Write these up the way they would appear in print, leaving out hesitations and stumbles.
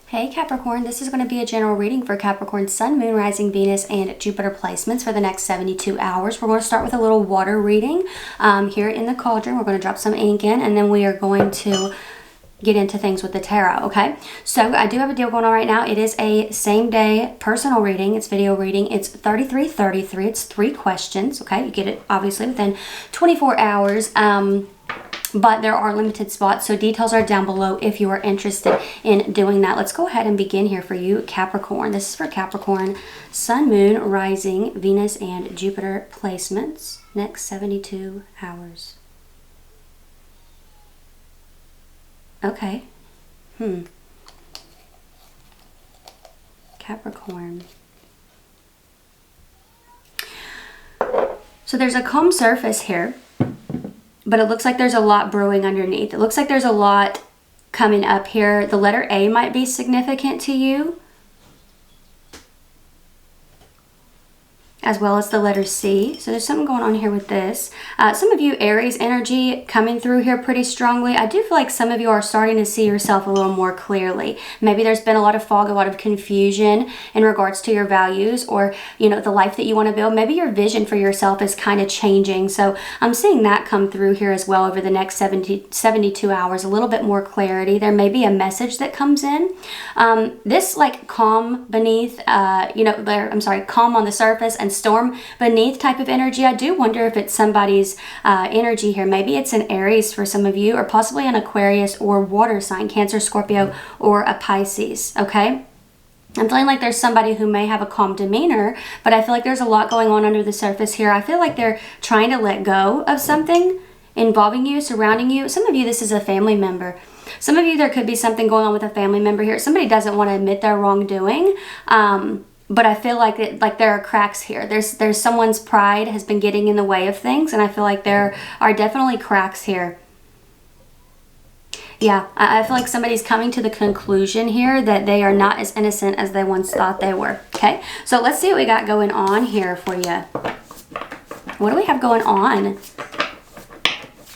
Hey Capricorn, this is going to be a general reading for Capricorn Sun, Moon, Rising, Venus, and Jupiter placements for the next 72 hours. We're going to start with a little water reading here in the cauldron. We're going to drop some ink in, and then we are going to get into things with the tarot, okay? So I do have a deal going on right now. It is a same-day personal reading. It's video reading. It's $33.33. It's 3 questions, okay? You get it obviously within 24 hours. But there are limited spots, so details are down below if you are interested in doing that. Let's go ahead and begin here for you, Capricorn. This is for Capricorn, Sun, Moon, Rising, Venus, and Jupiter placements. Next 72 hours. Okay. Capricorn. So there's a calm surface here, but it looks like there's a lot brewing underneath. It looks like there's a lot coming up here. The letter A might be significant to you, as well as the letter C. So there's something going on here with this. Some of you, Aries energy coming through here pretty strongly. I do feel like some of you are starting to see yourself a little more clearly. Maybe there's been a lot of fog, a lot of confusion in regards to your values or, you know, the life that you want to build. Maybe your vision for yourself is kind of changing. So I'm seeing that come through here as well over the next 72 hours, a little bit more clarity. There may be a message that comes in. This like calm beneath, calm on the surface and storm beneath type of energy. I do wonder if it's somebody's energy here. Maybe it's an Aries for some of you, or possibly an Aquarius or water sign, Cancer, Scorpio, or a Pisces, okay? I'm feeling like there's somebody who may have a calm demeanor, but I feel like there's a lot going on under the surface here. I feel like they're trying to let go of something involving you, surrounding you. Some of you, this is a family member. Some of you, there could be something going on with a family member here. Somebody doesn't want to admit their wrongdoing. But I feel like there are cracks here. There's someone's pride has been getting in the way of things, and I feel like there are definitely cracks here. Yeah, I feel like somebody's coming to the conclusion here that they are not as innocent as they once thought they were. Okay, so let's see what we got going on here for you. What do we have going on?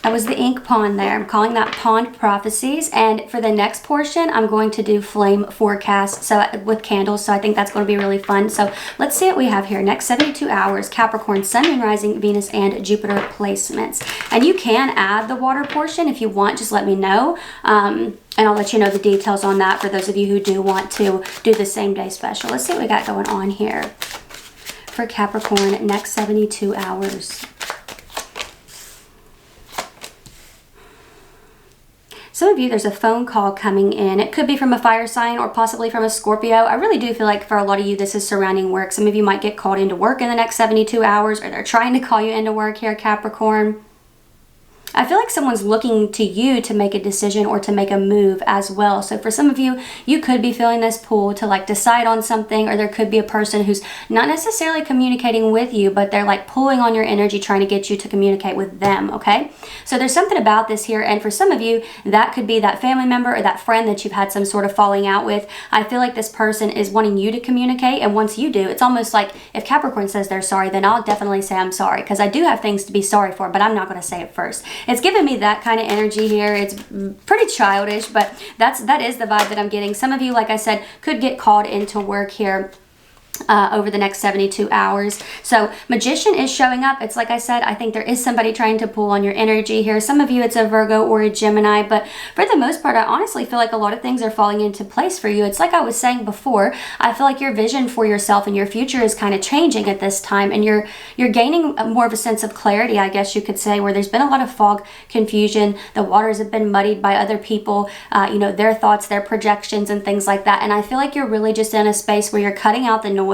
That was the ink pond there. I'm calling that pond prophecies. And for the next portion, I'm going to do flame forecast with candles. So I think that's going to be really fun. So let's see what we have here. Next 72 hours, Capricorn, Sun, Moon, Rising, Venus, and Jupiter placements. And you can add the water portion if you want. Just let me know. And I'll let you know the details on that for those of you who do want to do the same day special. Let's see what we got going on here for Capricorn, next 72 hours. Some of you, there's a phone call coming in. It could be from a fire sign or possibly from a Scorpio. I really do feel like for a lot of you, this is surrounding work. Some of you might get called into work in the next 72 hours, or they're trying to call you into work here, Capricorn. I feel like someone's looking to you to make a decision or to make a move as well. So for some of you, you could be feeling this pull to like decide on something, or there could be a person who's not necessarily communicating with you, but they're like pulling on your energy, trying to get you to communicate with them, okay? So there's something about this here, and for some of you, that could be that family member or that friend that you've had some sort of falling out with. I feel like this person is wanting you to communicate, and once you do, it's almost like if Capricorn says they're sorry, then I'll definitely say I'm sorry, because I do have things to be sorry for, but I'm not going to say it first. It's giving me that kind of energy here. It's pretty childish, but that is the vibe that I'm getting. Some of you, like I said, could get called into work here over the next 72 hours. So Magician is showing up. It's like I said, I think there is somebody trying to pull on your energy here. Some of you, it's a Virgo or a Gemini, but for the most part, I honestly feel like a lot of things are falling into place for you. It's like I was saying before, I feel like your vision for yourself and your future is kind of changing at this time, and you're gaining more of a sense of clarity, I guess you could say, where there's been a lot of fog, confusion. The waters have been muddied by other people, their thoughts, their projections, and things like that. And I feel like you're really just in a space where you're cutting out the noise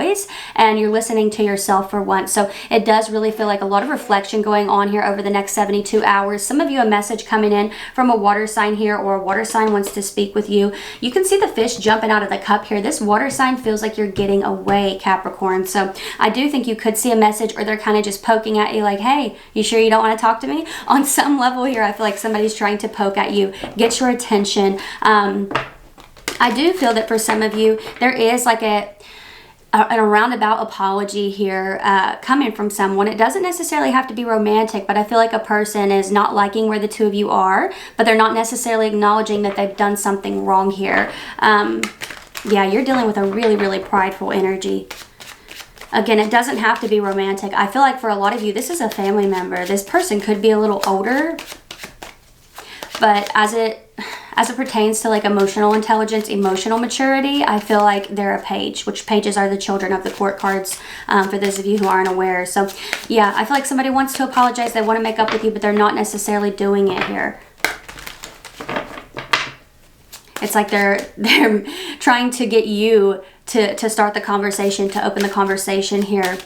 and you're listening to yourself for once. So it does really feel like a lot of reflection going on here over the next 72 hours. Some of you, a message coming in from a water sign here, or a water sign wants to speak with you. You can see the fish jumping out of the cup here. This water sign feels like you're getting away, Capricorn. So I do think you could see a message, or they're kind of just poking at you like, hey, you sure you don't want to talk to me? On some level here, I feel like somebody's trying to poke at you, get your attention. I do feel that for some of you, there is like a roundabout apology here coming from someone. It doesn't necessarily have to be romantic, but I feel like a person is not liking where the two of you are, but they're not necessarily acknowledging that they've done something wrong here. Yeah, you're dealing with a really, really prideful energy. Again, it doesn't have to be romantic. I feel like for a lot of you, this is a family member. This person could be a little older, but as it pertains to like emotional intelligence, emotional maturity, I feel like they're a page, which pages are the children of the court cards, for those of you who aren't aware. So yeah, I feel like somebody wants to apologize. They want to make up with you, but they're not necessarily doing it here. It's like they're trying to get you to start the conversation, to open the conversation here.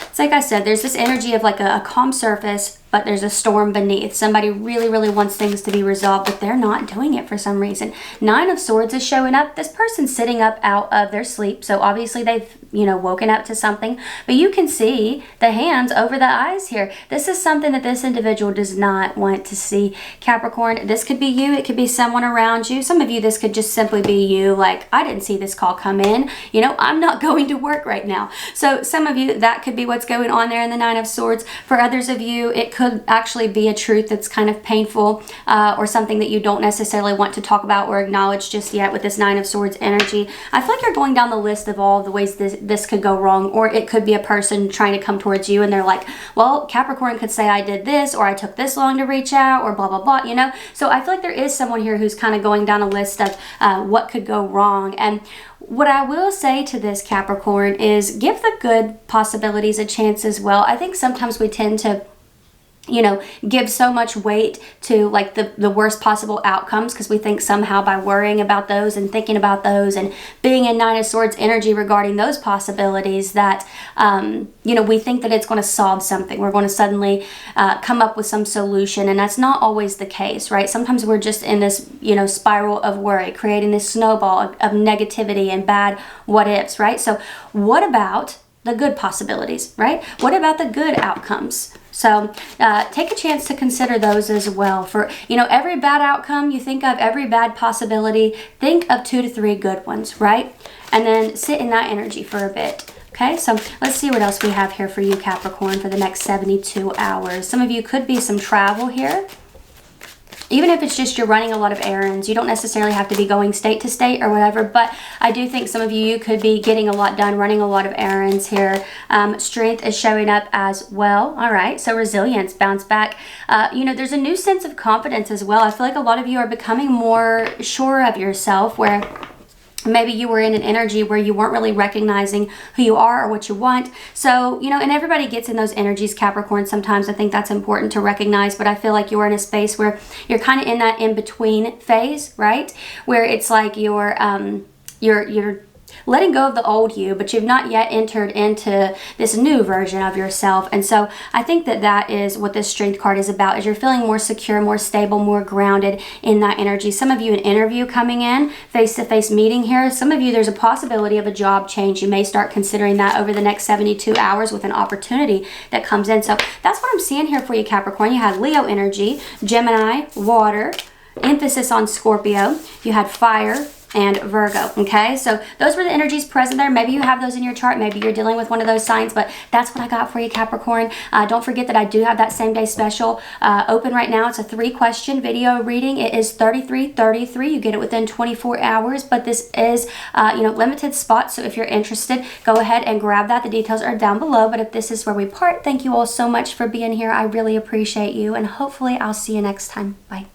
It's like I said, there's this energy of like a calm surface, but there's a storm beneath. Somebody really, really wants things to be resolved, but they're not doing it for some reason. 9 of Swords is showing up. This person's sitting up out of their sleep, so obviously they've, you know, woken up to something, but you can see the hands over the eyes here. This is something that this individual does not want to see. Capricorn, this could be you. It could be someone around you. Some of you, this could just simply be you. Like, I didn't see this call come in. You know, I'm not going to work right now. So some of you, that could be what's going on there in the 9 of Swords. For others of you, it could actually be a truth that's kind of painful, or something that you don't necessarily want to talk about or acknowledge just yet with this 9 of Swords energy. I feel like you're going down the list of all the ways this could go wrong, or it could be a person trying to come towards you and they're like, well, Capricorn could say I did this, or I took this long to reach out, or blah, blah, blah, you know? So I feel like there is someone here who's kind of going down a list of what could go wrong. And what I will say to this, Capricorn, is give the good possibilities a chance as well. I think sometimes we tend to, you know, give so much weight to like the worst possible outcomes, because we think somehow by worrying about those and thinking about those and being in 9 of Swords energy regarding those possibilities that, you know, we think that it's going to solve something. We're going to suddenly come up with some solution, and that's not always the case, right? Sometimes we're just in this, you know, spiral of worry, creating this snowball of negativity and bad what ifs, right? So what about the good possibilities, right? What about the good outcomes? So take a chance to consider those as well. For, you know, every bad outcome you think of, every bad possibility, think of 2 to 3 good ones, right? And then sit in that energy for a bit. Okay, so let's see what else we have here for you, Capricorn, for the next 72 hours. Some of you could be some travel here. Even if it's just you're running a lot of errands, you don't necessarily have to be going state to state or whatever, but I do think some of you could be getting a lot done, running a lot of errands here. Strength is showing up as well. All right, so resilience, bounce back. You know, there's a new sense of confidence as well. I feel like a lot of you are becoming more sure of yourself, where maybe you were in an energy where you weren't really recognizing who you are or what you want. So, you know, and everybody gets in those energies, Capricorn. Sometimes I think that's important to recognize, but I feel like you're in a space where you're kind of in that in-between phase, right? Where it's like you're letting go of the old you, but you've not yet entered into this new version of yourself. And so I think that that is what this Strength card is about, is you're feeling more secure, more stable, more grounded in that energy. Some of you, an interview coming in, face-to-face meeting here. Some of you, there's a possibility of a job change. You may start considering that over the next 72 hours with an opportunity that comes in. So that's what I'm seeing here for you, Capricorn. You had Leo energy, Gemini, water, emphasis on Scorpio. You had fire and Virgo. Okay, so those were the energies present there. Maybe you have those in your chart, maybe you're dealing with one of those signs, but that's what I got for you, Capricorn. Don't forget that I do have that same day special open right now. It's a 3-question video reading. It is $33.33. You get it within 24 hours, but this is you know, limited spots, so if you're interested, go ahead and grab that. The details are down below. But if this is where we part, thank you all so much for being here. I really appreciate you, and hopefully I'll see you next time. Bye.